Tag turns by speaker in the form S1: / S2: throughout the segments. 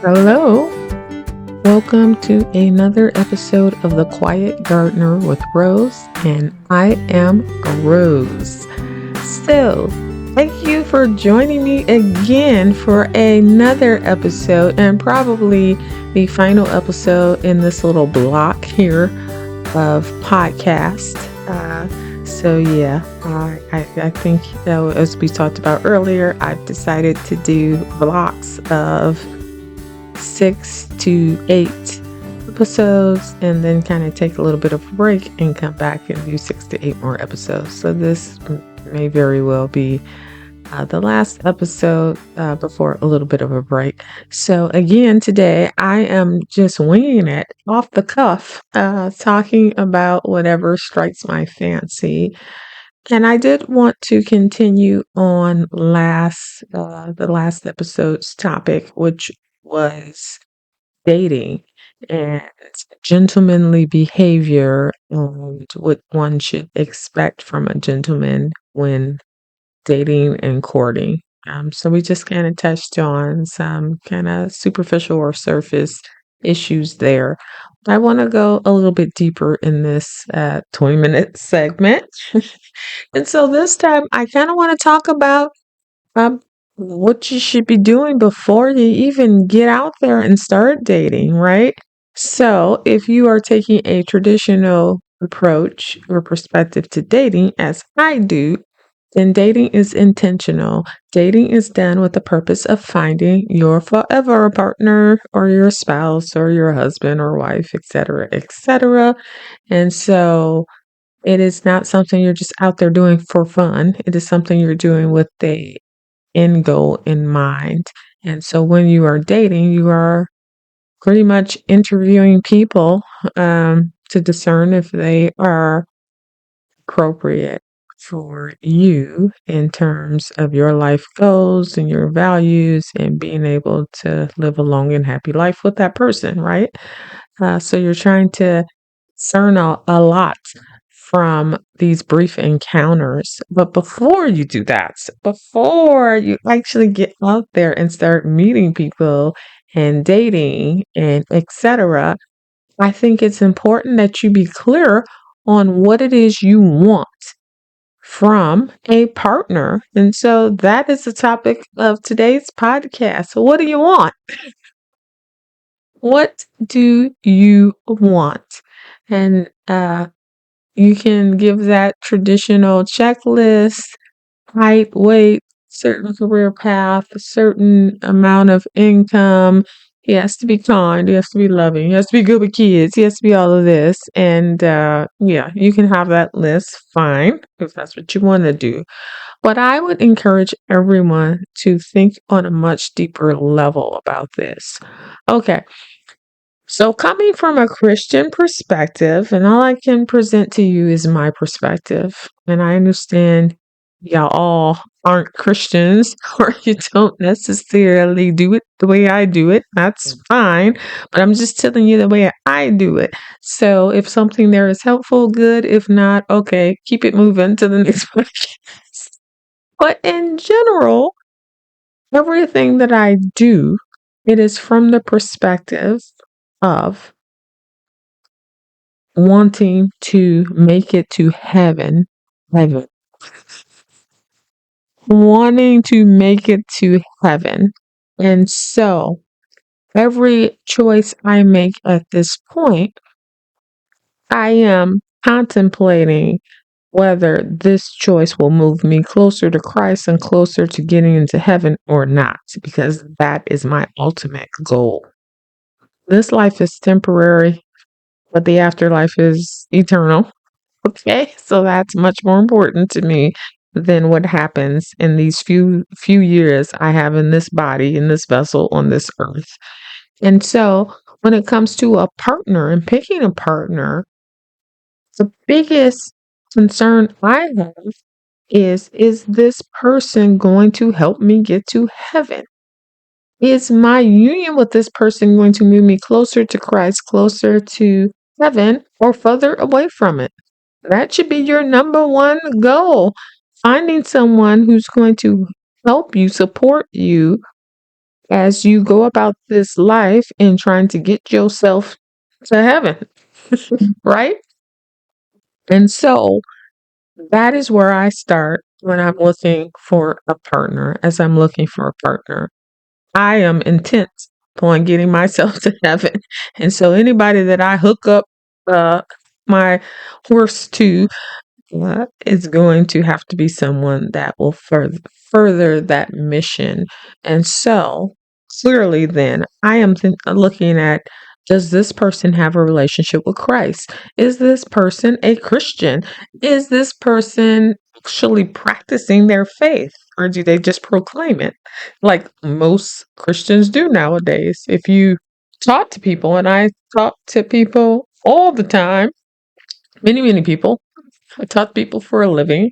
S1: Hello, welcome to another episode of The Quiet Gardener with Rose, and I am Rose. So, thank you for joining me again for another episode, and probably the final episode in this little block here of podcast. I think as we talked about earlier, I've decided to do blocks of 6 to 8 episodes and then kind of take a little bit of a break and come back and do 6 to 8 more episodes. So this may very well be the last episode before a little bit of a break. So again, today I am just winging it off the cuff, talking about whatever strikes my fancy. And I did want to continue on the last episode's topic, which was dating and gentlemanly behavior and what one should expect from a gentleman when dating and courting. So we just kind of touched on some kind of superficial or surface issues there. I want to go a little bit deeper in this 20-minute segment. And so this time I kind of want to talk about um, what you should be doing before you even get out there and start dating, right? So, if you are taking a traditional approach or perspective to dating, as I do, then dating is intentional. Dating is done with the purpose of finding your forever partner or your spouse or your husband or wife, etc., etc. And so, it is not something you're just out there doing for fun. It is something you're doing with the end goal in mind. And so when you are dating, you are pretty much interviewing people to discern if they are appropriate for you in terms of your life goals and your values and being able to live a long and happy life with that person, right? So you're trying to discern a lot from these brief encounters. But before you do that, before you actually get out there and start meeting people and dating and etc., I think it's important that you be clear on what it is you want from a partner. And so that is the topic of today's podcast. So what do you want? What do you want? And you can give that traditional checklist, height, weight, certain career path, a certain amount of income. He has to be kind. He has to be loving. He has to be good with kids. He has to be all of this. And yeah, you can have that list. Fine, if that's what you want to do. But I would encourage everyone to think on a much deeper level about this. Okay, so, coming from a Christian perspective, and all I can present to you is my perspective, and I understand y'all all aren't Christians or you don't necessarily do it the way I do it. That's fine, but I'm just telling you the way I do it. So, if something there is helpful, good. If not, okay, keep it moving to the next podcast. But in general, everything that I do, it is from the perspective of wanting to make it to heaven, wanting to make it to heaven. And so every choice I make at this point, I am contemplating whether this choice will move me closer to Christ and closer to getting into heaven or not, because that is my ultimate goal. This life is temporary, but the afterlife is eternal. Okay, so that's much more important to me than what happens in these few years I have in this body, in this vessel on this earth. And so when it comes to a partner and picking a partner, the biggest concern I have is this person going to help me get to heaven? Is my union with this person going to move me closer to Christ, closer to heaven, or further away from it? That should be your number one goal. Finding someone who's going to help you, support you, as you go about this life and trying to get yourself to heaven, right? And so that is where I start when I'm looking for a partner. As I'm looking for a partner, I am intent upon getting myself to heaven. And so anybody that I hook up uh, my horse to is going to have to be someone that will further that mission. And so clearly, then I am looking at, does this person have a relationship with Christ? Is this person a Christian? Is this person actually practicing their faith? Or do they just proclaim it like most Christians do nowadays? If you talk to people, and I talk to people all the time, many people, I taught people for a living.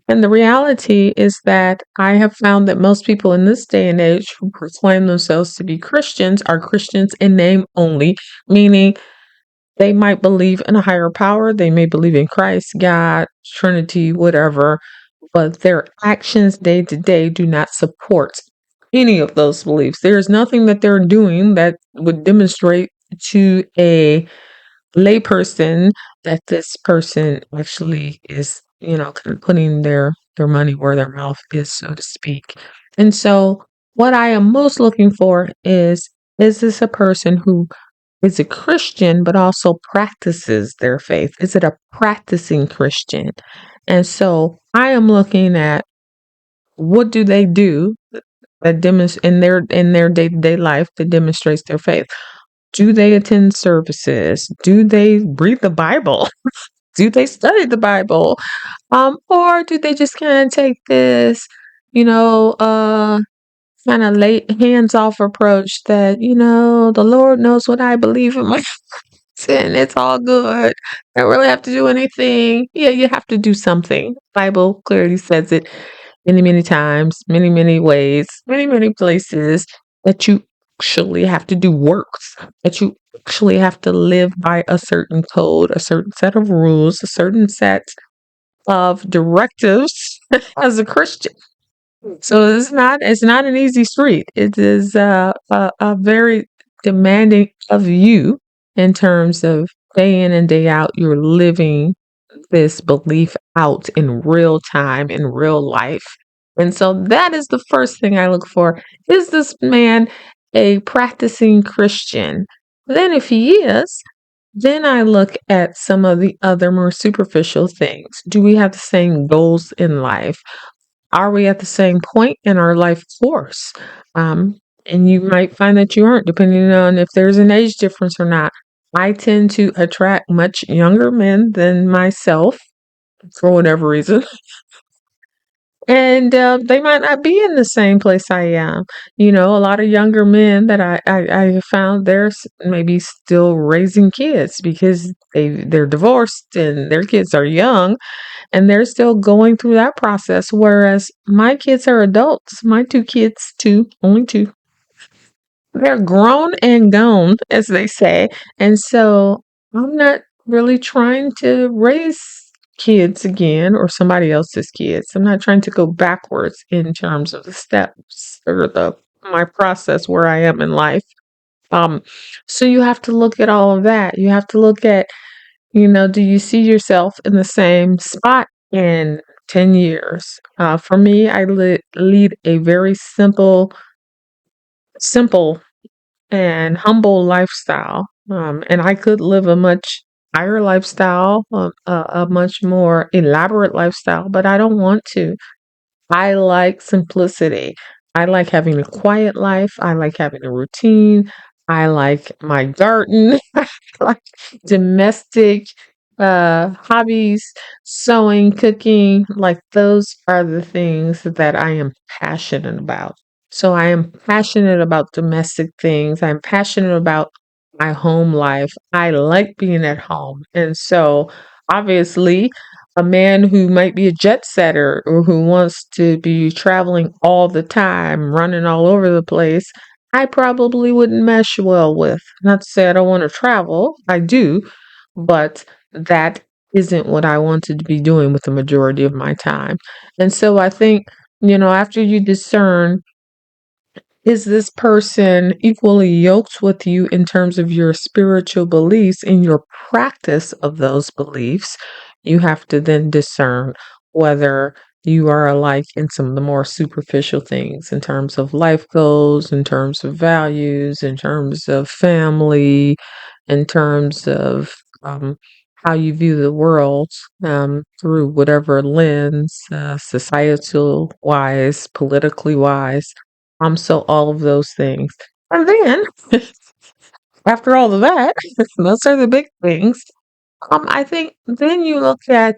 S1: And the reality is that I have found that most people in this day and age who proclaim themselves to be Christians are Christians in name only, meaning they might believe in a higher power, they may believe in Christ, God, Trinity, whatever, but their actions day to day do not support any of those beliefs. There is nothing that they're doing that would demonstrate to a layperson that this person actually is, kind of putting their money where their mouth is, so to speak. And so what I am most looking for is this a person who is a Christian but also practices their faith? Is it a practicing Christian? And so I am looking at, what do they do that in their day-to-day life that demonstrates their faith? Do they attend services? Do they read the Bible? Do they study the Bible? Or do they just kind of take this, you know, uh, kind of late hands off approach that, the Lord knows what I believe in my sin. It's all good. I don't really have to do anything. Yeah, you have to do something. Bible clearly says it many times, many ways, many places, that you actually have to do works, that you actually have to live by a certain code, a certain set of rules, a certain set of directives as a Christian. So it's not an easy street. It is a very demanding of you in terms of day in and day out. You're living this belief out in real time, in real life. And so that is the first thing I look for. Is this man a practicing Christian? Then, if he is, then I look at some of the other more superficial things. Do we have the same goals in life? Are we at the same point in our life course? Um, and you might find that you aren't, depending on if there's an age difference or not. I tend to attract much younger men than myself for whatever reason. And they might not be in the same place I am. A lot of younger men that I have found they're maybe still raising kids because they're divorced and their kids are young and they're still going through that process. Whereas my kids are adults. My two kids, only two, they're grown and gone, as they say. And so I'm not really trying to raise kids again or somebody else's kids. I'm not trying to go backwards in terms of the steps or the my process where I am in life. Um, so you have to look at all of that. You have to look at, do you see yourself in the same spot in 10 years? For me, I lead a very simple and humble lifestyle. And I could live a much higher lifestyle, a much more elaborate lifestyle, but I don't want to. I like simplicity. I like having a quiet life. I like having a routine. I like my garden. I like domestic hobbies, sewing, cooking. Like those are the things that I am passionate about. So I am passionate about domestic things. I'm passionate about my home life. I like being at home. And so obviously a man who might be a jet setter or who wants to be traveling all the time, running all over the place, I probably wouldn't mesh well with. Not to say I don't want to travel, I do, but that isn't what I wanted to be doing with the majority of my time. And so I think, after you discern is this person equally yoked with you in terms of your spiritual beliefs and your practice of those beliefs? You have to then discern whether you are alike in some of the more superficial things in terms of life goals, in terms of values, in terms of family, in terms of how you view the world through whatever lens, societal wise, politically wise. So all of those things. And then after all of that, those are the big things. I think then you look at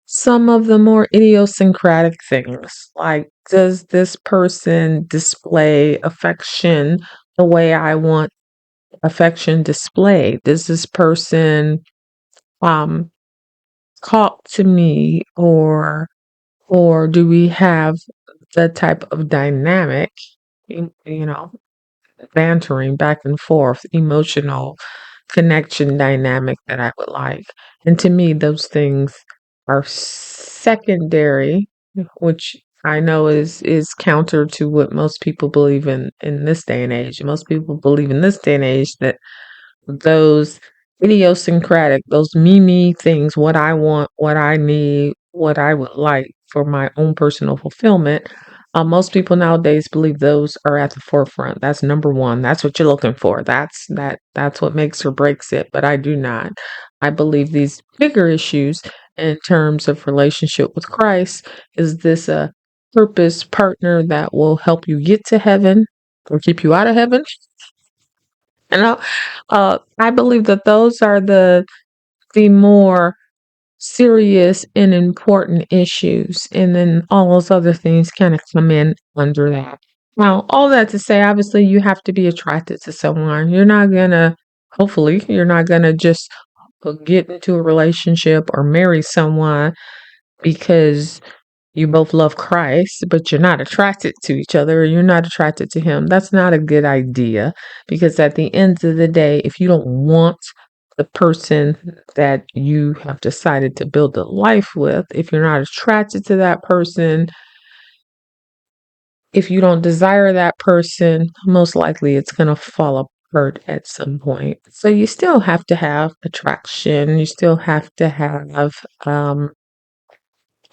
S1: some of the more idiosyncratic things. Like, does this person display affection the way I want affection displayed? Does this person um talk to me, or do we have the type of dynamic, you know, bantering back and forth, emotional connection dynamic that I would like. And to me, those things are secondary, which I know is counter to what most people believe in this day and age. Most people believe in this day and age that those idiosyncratic, those me things, what I want, what I need, what I would like for my own personal fulfillment. Most people nowadays believe those are at the forefront. That's number one. That's what you're looking for. That's what makes or breaks it. But I do not. I believe these bigger issues in terms of relationship with Christ, is this a purpose partner that will help you get to heaven or keep you out of heaven? You know, I believe that those are the more serious and important issues, and then all those other things kind of come in under that. Now, all that to say, obviously, you have to be attracted to someone. You're not gonna, hopefully, you're not gonna just get into a relationship or marry someone because you both love Christ, but you're not attracted to each other, or you're not attracted to him. That's not a good idea, because at the end of the day, if you don't want the person that you have decided to build a life with, if you're not attracted to that person, if you don't desire that person, most likely it's going to fall apart at some point. So you still have to have attraction. You still have to have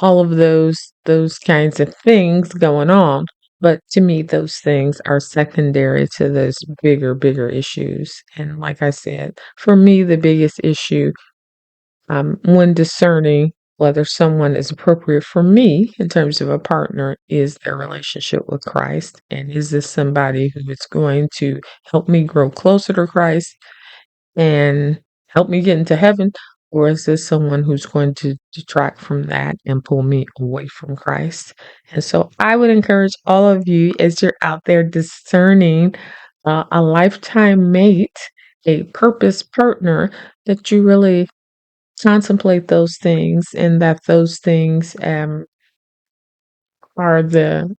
S1: all of those kinds of things going on. But to me, those things are secondary to those bigger issues. And like I said, for me, the biggest issue when discerning whether someone is appropriate for me in terms of a partner is their relationship with Christ. And is this somebody who is going to help me grow closer to Christ and help me get into heaven? Or is this someone who's going to detract from that and pull me away from Christ? And so I would encourage all of you, as you're out there discerning a lifetime mate, a purpose partner, that you really contemplate those things, and that those things are the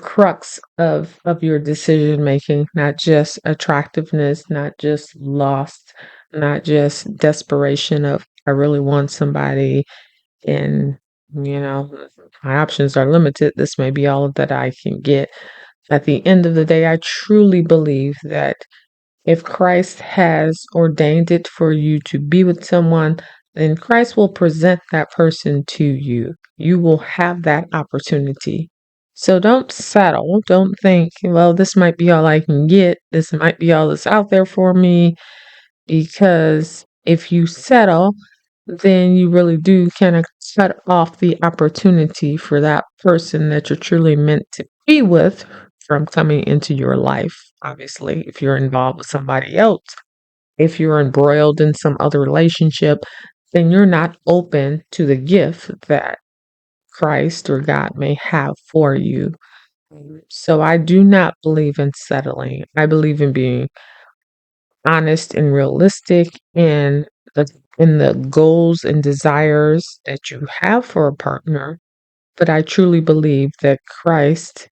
S1: crux of your decision making, not just attractiveness, not just lust, not just desperation of I really want somebody, and you know my options are limited. This may be all that I can get. At the end of the day, I truly believe that if Christ has ordained it for you to be with someone, then Christ will present that person to you. You will have that opportunity. So don't settle. Don't think, well, this might be all I can get. This might be all that's out there for me. Because if you settle, then you really do kind of cut off the opportunity for that person that you're truly meant to be with from coming into your life. Obviously, if you're involved with somebody else, if you're embroiled in some other relationship, then you're not open to the gift that Christ or God may have for you. So I do not believe in settling. I believe in being honest and realistic the in the goals and desires that you have for a partner. But I truly believe that Christ,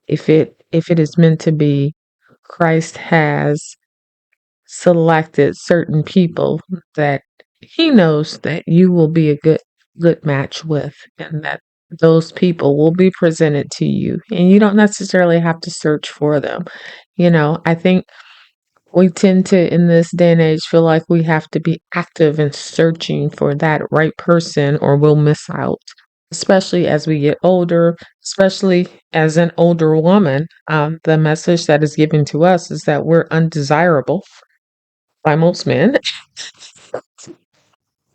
S1: if it is meant to be, Christ has selected certain people that he knows that you will be a good match with, and that those people will be presented to you, and you don't necessarily have to search for them. I think we tend to, in this day and age, feel like we have to be active in searching for that right person or we'll miss out, especially as we get older, especially as an older woman. The message that is given to us is that we're undesirable by most men,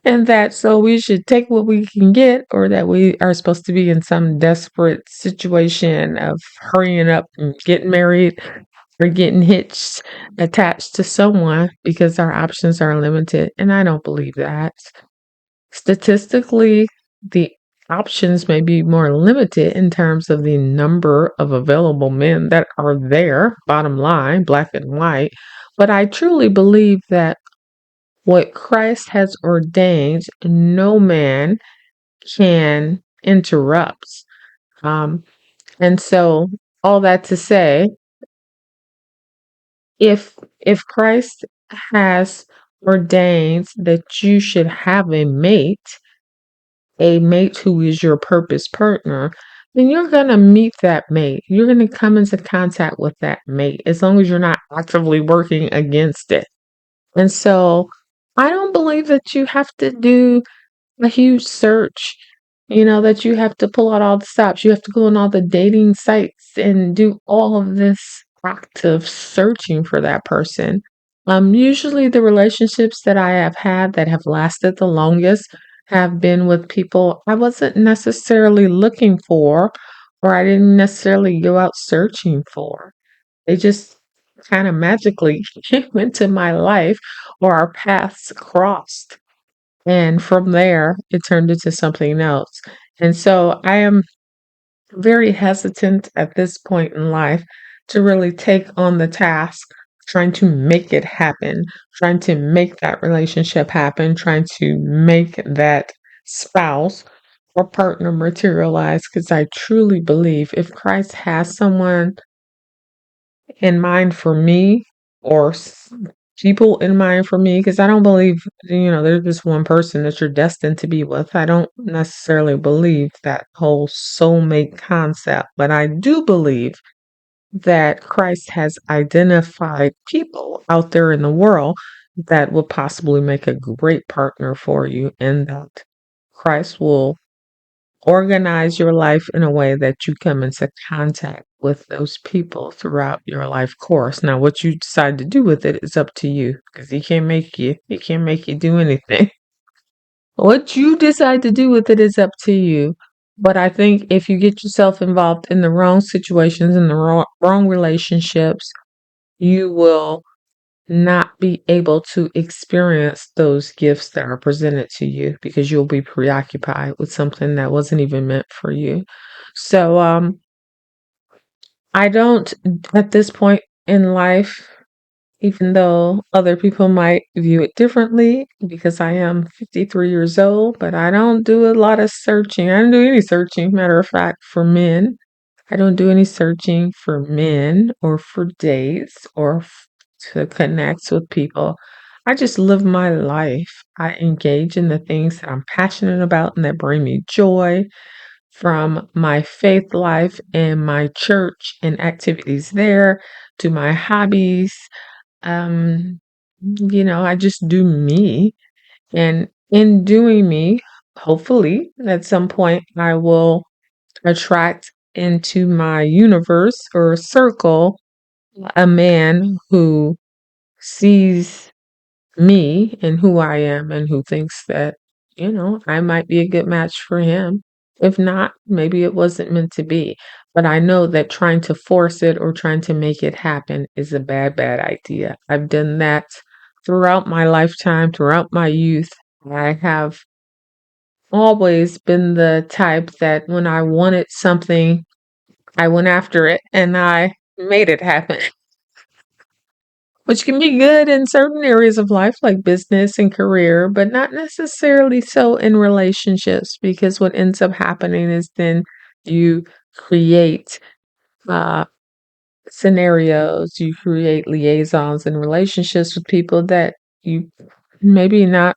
S1: and that so we should take what we can get, or that we are supposed to be in some desperate situation of hurrying up and getting married or getting hitched, attached to someone because our options are limited. And I don't believe that. Statistically, the options may be more limited in terms of the number of available men that are there, bottom line, black and white. But I truly believe that what Christ has ordained, no man can interrupt. Um, and so, all that to say, if Christ has ordained that you should have a mate who is your purpose partner, then you're going to meet that mate. You're going to come into contact with that mate as long as you're not actively working against it. And so I don't believe that you have to do a huge search, that you have to pull out all the stops. You have to go on all the dating sites and do all of this active searching for that person. Usually the relationships that I have had that have lasted the longest have been with people I wasn't necessarily looking for, or I didn't necessarily go out searching for. They just kind of magically came into my life, or our paths crossed. And from there, it turned into something else. And so I am very hesitant at this point in life to really take on the task, trying to make it happen, trying to make that relationship happen, trying to make that spouse or partner materialize. Because I truly believe if Christ has someone in mind for me, or people in mind for me, because I don't believe, there's just one person that you're destined to be with. I don't necessarily believe that whole soulmate concept, but I do believe that Christ has identified people out there in the world that will possibly make a great partner for you, and that Christ will organize your life in a way that you come into contact with those people throughout your life course. Now, what you decide to do with it is up to you, because he can't make you do anything. What you decide to do with it is up to you. But I think if you get yourself involved in the wrong situations, in the wrong relationships, you will not be able to experience those gifts that are presented to you, because you'll be preoccupied with something that wasn't even meant for you. So I don't, at this point in life, even though other people might view it differently, because I am 53 years old, but I don't do a lot of searching. I don't do any searching, matter of fact, for men. I don't do any searching for men or for dates or to connect with people. I just live my life. I engage in the things that I'm passionate about and that bring me joy, from my faith life and my church and activities there to my hobbies. Um, I just do me. And in doing me, hopefully at some point I will attract into my universe or circle a man who sees me and who I am, and who thinks that, I might be a good match for him. If not, maybe it wasn't meant to be. But I know that trying to force it or trying to make it happen is a bad, bad idea. I've done that throughout my lifetime, throughout my youth. I have always been the type that when I wanted something, I went after it and I made it happen, which can be good in certain areas of life, like business and career, but not necessarily so in relationships, because what ends up happening is then you create uh, scenarios, you create liaisons and relationships with people that you maybe not,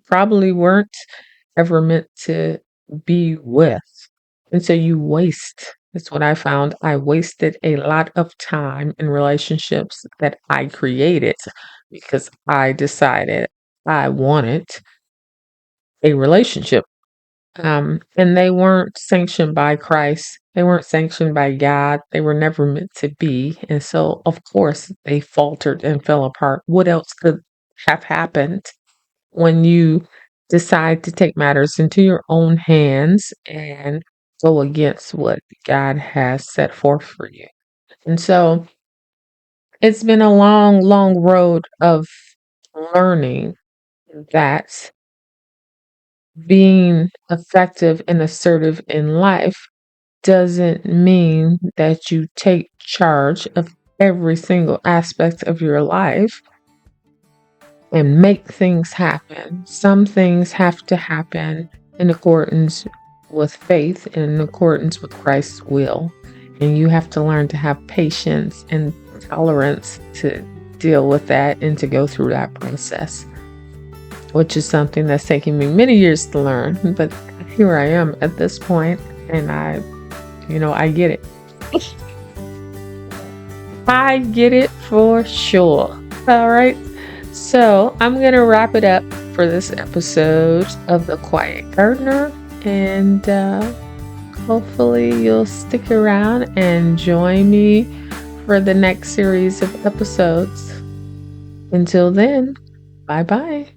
S1: probably weren't ever meant to be with. And so you waste. That's what I found. I wasted a lot of time in relationships that I created because I decided I wanted a relationship. And they weren't sanctioned by Christ. They weren't sanctioned by God. They were never meant to be. And so, of course, they faltered and fell apart. What else could have happened when you decide to take matters into your own hands and go against what God has set forth for you? And so, it's been a long, long road of learning that being effective and assertive in life doesn't mean that you take charge of every single aspect of your life and make things happen. Some things have to happen in accordance with faith and in accordance with Christ's will. And you have to learn to have patience and tolerance to deal with that and to go through that process, which is something that's taken me many years to learn. But here I am at this point, and I get it. I get it for sure. All right. So I'm going to wrap it up for this episode of The Quiet Gardener. And hopefully you'll stick around and join me for the next series of episodes. Until then, bye bye.